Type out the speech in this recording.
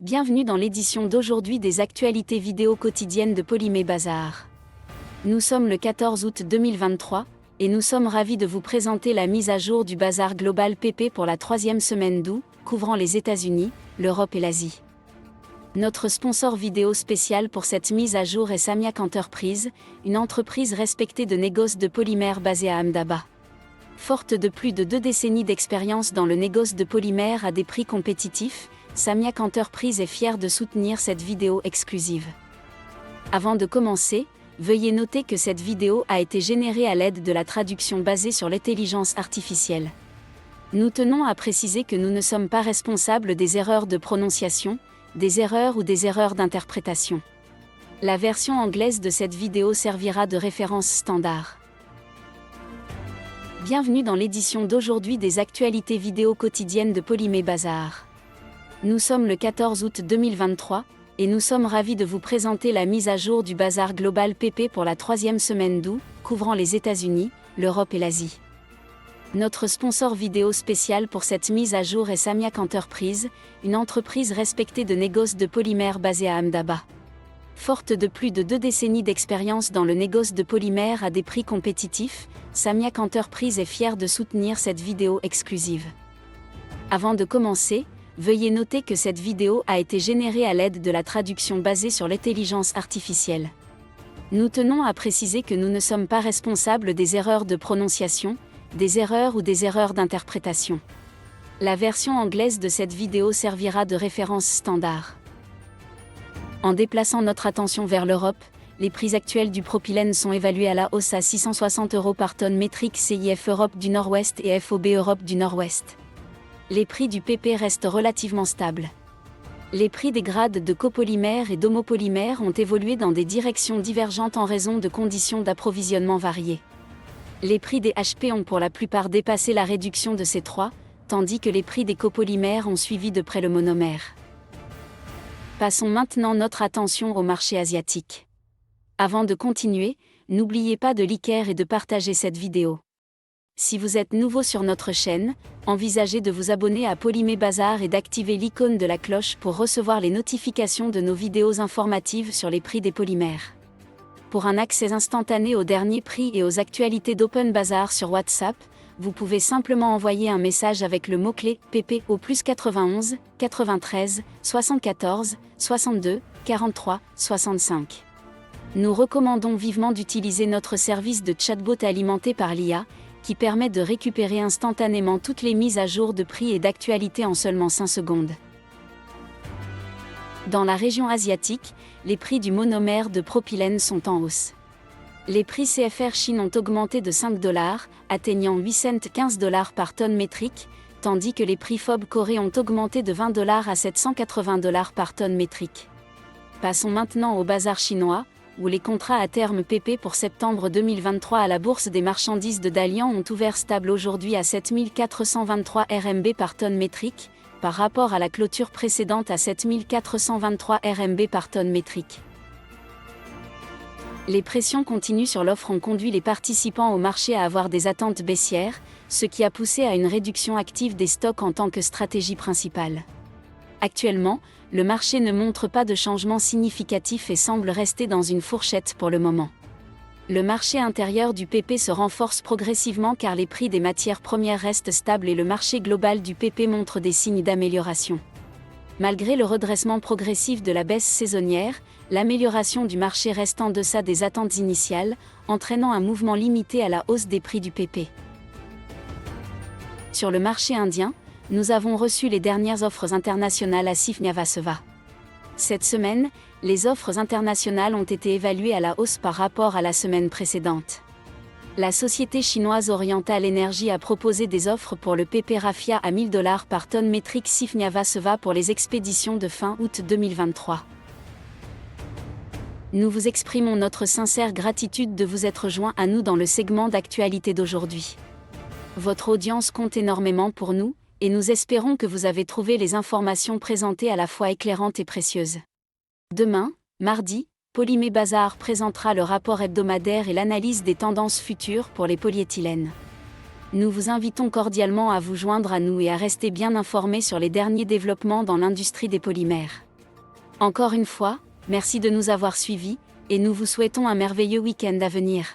Bienvenue dans l'édition d'aujourd'hui des actualités vidéo quotidiennes de Polymé Bazar. Nous sommes le 14 août 2023, et nous sommes ravis de vous présenter la mise à jour du Bazar Global PP pour la 3e semaine d'août, couvrant les États-Unis, l'Europe et l'Asie. Notre sponsor vidéo spécial pour cette mise à jour est Samiac Enterprise, une entreprise respectée de négoce de polymères basée à Ahmedabad. Forte de plus de 2 décennies d'expérience dans le négoce de polymères à des prix compétitifs, Samiac Enterprise est fière de soutenir cette vidéo exclusive. Avant de commencer, veuillez noter que cette vidéo a été générée à l'aide de la traduction basée sur l'intelligence artificielle. Nous tenons à préciser que nous ne sommes pas responsables des erreurs de prononciation, des erreurs ou des erreurs d'interprétation. La version anglaise de cette vidéo servira de référence standard. Bienvenue dans l'édition d'aujourd'hui des actualités vidéo quotidiennes de Polymé Bazar. Nous sommes le 14 août 2023, et nous sommes ravis de vous présenter la mise à jour du Bazar Global PP pour la 3e semaine d'août, couvrant les États-Unis, l'Europe et l'Asie. Notre sponsor vidéo spécial pour cette mise à jour est Samiac Enterprise, une entreprise respectée de négoce de polymères basée à Ahmedabad. Forte de plus de 2 décennies d'expérience dans le négoce de polymères à des prix compétitifs, Samiac Enterprise est fière de soutenir cette vidéo exclusive. Avant de commencer, veuillez noter que cette vidéo a été générée à l'aide de la traduction basée sur l'intelligence artificielle. Nous tenons à préciser que nous ne sommes pas responsables des erreurs de prononciation, des erreurs ou des erreurs d'interprétation. La version anglaise de cette vidéo servira de référence standard. En déplaçant notre attention vers l'Europe, les prix actuels du propylène sont évalués à la hausse à 660 € par tonne métrique CIF Europe du Nord-Ouest et FOB Europe du Nord-Ouest. Les prix du PP restent relativement stables. Les prix des grades de copolymères et d'homopolymères ont évolué dans des directions divergentes en raison de conditions d'approvisionnement variées. Les prix des HP ont pour la plupart dépassé la réduction de ces 3, tandis que les prix des copolymères ont suivi de près le monomère. Passons maintenant notre attention au marché asiatique. Avant de continuer, n'oubliez pas de liker et de partager cette vidéo. Si vous êtes nouveau sur notre chaîne, envisagez de vous abonner à Polymé Bazar et d'activer l'icône de la cloche pour recevoir les notifications de nos vidéos informatives sur les prix des polymères. Pour un accès instantané aux derniers prix et aux actualités d'Open Bazar sur WhatsApp, vous pouvez simplement envoyer un message avec le mot-clé PP au +91 93 74 62 43 65. Nous recommandons vivement d'utiliser notre service de chatbot alimenté par l'IA, qui permet de récupérer instantanément toutes les mises à jour de prix et d'actualité en seulement 5 secondes. Dans la région asiatique, les prix du monomère de propylène sont en hausse. Les prix CFR Chine ont augmenté de 5 $, atteignant 815 $ par tonne métrique, tandis que les prix FOB Corée ont augmenté de 20 $ à 780 $ par tonne métrique. Passons maintenant au bazar chinois, où les contrats à terme PP pour septembre 2023 à la bourse des marchandises de Dalian ont ouvert stable aujourd'hui à 7423 RMB par tonne métrique, par rapport à la clôture précédente à 7423 RMB par tonne métrique. Les pressions continues sur l'offre ont conduit les participants au marché à avoir des attentes baissières, ce qui a poussé à une réduction active des stocks en tant que stratégie principale. Actuellement, le marché ne montre pas de changement significatif et semble rester dans une fourchette pour le moment. Le marché intérieur du PP se renforce progressivement car les prix des matières premières restent stables et le marché global du PP montre des signes d'amélioration. Malgré le redressement progressif de la baisse saisonnière, l'amélioration du marché reste en deçà des attentes initiales, entraînant un mouvement limité à la hausse des prix du PP. Sur le marché indien, nous avons reçu les dernières offres internationales à Sifniavaseva. Cette semaine, les offres internationales ont été évaluées à la hausse par rapport à la semaine précédente. La société chinoise Oriental Energy a proposé des offres pour le PP Raffia à 1000 $ par tonne métrique Sifniavaseva pour les expéditions de fin août 2023. Nous vous exprimons notre sincère gratitude de vous être joints à nous dans le segment d'actualité d'aujourd'hui. Votre audience compte énormément pour nous, et nous espérons que vous avez trouvé les informations présentées à la fois éclairantes et précieuses. Demain, mardi, Polymé Bazar présentera le rapport hebdomadaire et l'analyse des tendances futures pour les polyéthylènes. Nous vous invitons cordialement à vous joindre à nous et à rester bien informés sur les derniers développements dans l'industrie des polymères. Encore une fois, merci de nous avoir suivis, et nous vous souhaitons un merveilleux week-end à venir.